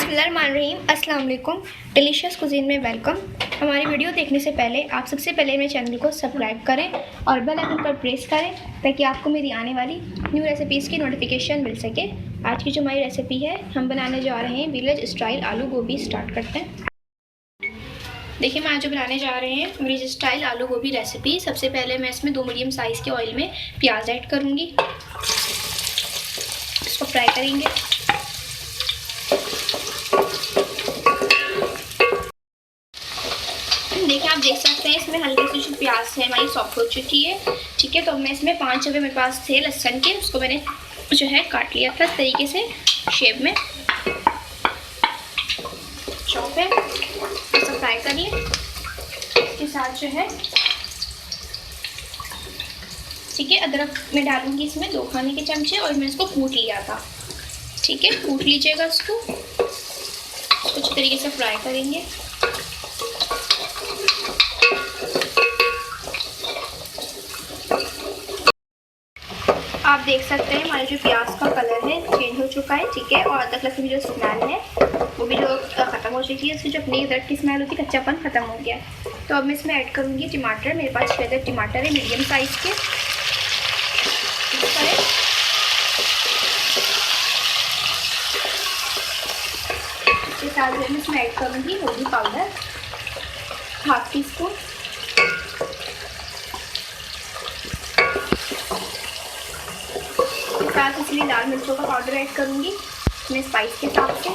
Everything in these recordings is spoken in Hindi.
बिस्मिल्लाहिर्रहमानिर्रहीम, अस्सलाम वालेकुम। डिलीशियस कुजीन में वेलकम। हमारी वीडियो देखने से पहले आप सबसे पहले मेरे चैनल को सब्सक्राइब करें और बेल आइकन पर प्रेस करें ताकि आपको मेरी आने वाली न्यू रेसिपीज़ की नोटिफिकेशन मिल सके। आज की जो हमारी रेसिपी है, हम बनाने जा रहे हैं विलेज स्टाइल आलू गोभी। स्टार्ट करते हैं। देखिए, मैं आज जो बनाने जा रहे हैं विलेज स्टाइल आलू गोभी रेसिपी। सबसे पहले मैं इसमें 2 मीडियम साइज़ के ऑयल में प्याज ऐड करूँगी, इसको फ्राई करेंगे। देखिए, आप देख सकते हैं इसमें हल्की सी जो प्याज है हमारी सॉफ्ट हो चुकी है। ठीक है, तो अब मैं इसमें 5 जगह मेरे पास थे लहसुन के, उसको मैंने जो है काट लिया था इस तरीके से शेप में। चॉप है, इसको फ्राई कर लिए। इसके साथ जो है ठीक है, अदरक मैं डालूंगी इसमें 2 खाने के चमचे, और मैं इसको कूट लिया था। ठीक है, कूट लीजिएगा इसको अच्छी तरीके से फ्राई करेंगे। आप देख सकते हैं हमारे जो प्याज का कलर है चेंज हो चुका है। ठीक है, और अदरक लहसुन की जो स्मेल है वो भी जो ख़त्म हो चुकी है। इसकी जो अपनी अदरक की स्मेल होती है, कच्चापन ख़त्म हो गया। तो अब मैं इसमें ऐड करूँगी टमाटर। मेरे पास 6 अदर टमाटर है मीडियम साइज़ के। इसके साथ मैं इसमें ऐड करूँगी हल्दी पाउडर ½ टी स्पून, साथ इसलिए लाल मिर्चों का पाउडर ऐड करूँगी मैं स्पाइस के हिसाब से।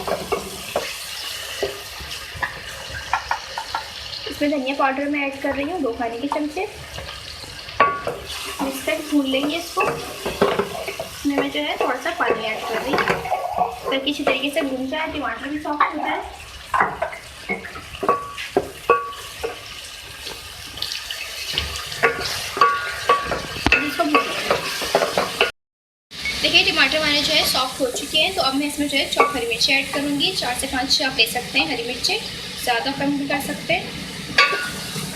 इसमें धनिया पाउडर मैं ऐड कर रही हूँ 2 खाने के चमचे। मिक्स कर भून लेंगे इसको। इसमें मैं जो है थोड़ा सा पानी ऐड कर रही हूँ ताकि अच्छी तरीके से भून जाए, टमाटर भी सॉफ्ट हो जाए। देखिए, टमाटर हमारे जो है सॉफ्ट हो चुके हैं। तो अब मैं इसमें जो है चॉप हरी मिर्ची ऐड करूँगी। 4 से 5 आप ले सकते हैं हरी मिर्ची, ज़्यादा कम भी कर सकते हैं।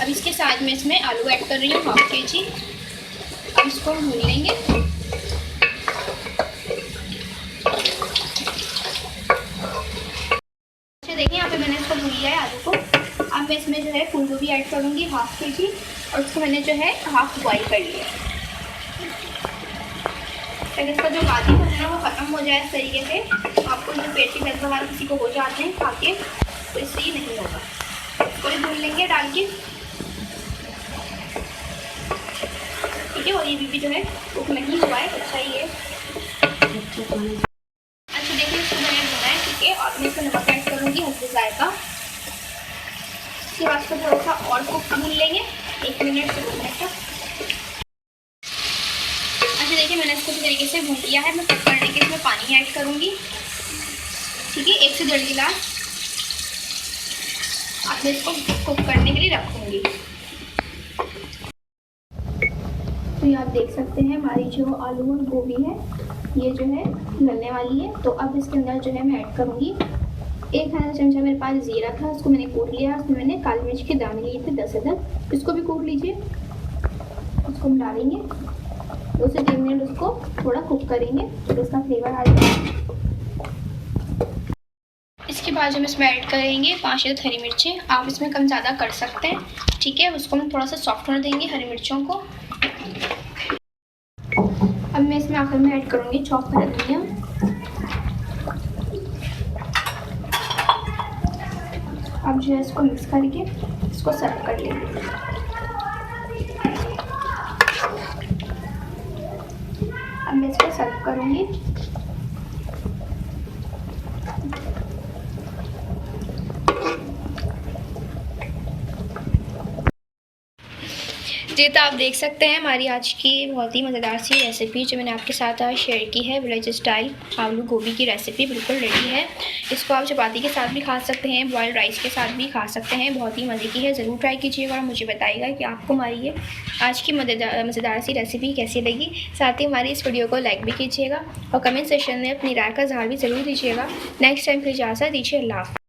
अब इसके साथ में इसमें आलू ऐड कर रही हूँ ½ kg। अब इसको भून लेंगे। अच्छा, देखिए यहाँ पे मैंने इसको भून लिया है आलू को। अब मैं इसमें जो है फूल गोभी ऐड करूँगी ½ kg, और इसको मैंने जो है हाफ बॉयल कर लिया ताकि इसका जो गादी है वो ख़त्म हो जाए इस तरीके से। आपको जो पेट के दर्द वगैरह किसी को हो जाते हैं खा के, तो इससे ही नहीं होगा। इसको भी भून लेंगे डाल के। ठीक है, और ये भी जो है कुक नहीं हुआ है, अच्छा ही है। अच्छा, देखिए इसको मैंने भुना है। ठीक है, और मैं इसमें नमक ऐड करूँगी हल्दी जायका। इसके बाद इसको थोड़ा सा और कुक भून लेंगे 1 मिनट से 2 मिनट तक। देखिए, मैंने इसको इस तरीके से भून लिया है। मैं कुक करने के इसमें पानी ऐड करूँगी। ठीक है, 1 से 1.5 गिलास। अब मैं इसको कुक करने के लिए रखूँगी। तो ये आप देख सकते हैं हमारी जो आलू और गोभी है ये जो है गलने वाली है। तो अब इसके अंदर जो है मैं ऐड करूँगी 1 खाने का चमचा मेरे पास जीरा था, उसको मैंने कूट लिया। उसमें मैंने काली मिर्च के दाने लिए थे 10 अदर, इसको भी कूट लीजिए। उसको हम डालेंगे 2 से 3 मिनट, उसको थोड़ा कुक करेंगे तो उसका फ्लेवर आ जाए। इसके बाद जो हम इसमें ऐड करेंगे 5 अदद हरी मिर्चें। आप इसमें कम ज़्यादा कर सकते हैं। ठीक है, उसको हम थोड़ा सा सॉफ्ट होने देंगे हरी मिर्चों को। अब मैं इसमें आखिर में ऐड करूँगी चॉप हरा धनिया। अब जो है इसको मिक्स करके इसको सर्व कर लेंगे। अब मैं इसको सर्व करूँगी। जी, तो आप देख सकते हैं हमारी आज की बहुत ही मज़ेदार सी रेसिपी जो मैंने आपके साथ आज शेयर की है। विलेज स्टाइल आलू गोभी की रेसिपी बिल्कुल रेडी है। इसको आप चपाती के साथ भी खा सकते हैं, बॉयल्ड राइस के साथ भी खा सकते हैं। बहुत ही मज़े की है, ज़रूर ट्राई कीजिएगा और मुझे बताइएगा कि आपको हमारी ये आज की मज़ेदार सी रेसिपी कैसी लगी। साथ ही हमारी इस वीडियो को लाइक भी कीजिएगा और कमेंट सेक्शन में अपनी राय का इज़हार भी ज़रूर दीजिएगा। नेक्स्ट टाइम फिर इजाज़त दीजिए। अल्लाह।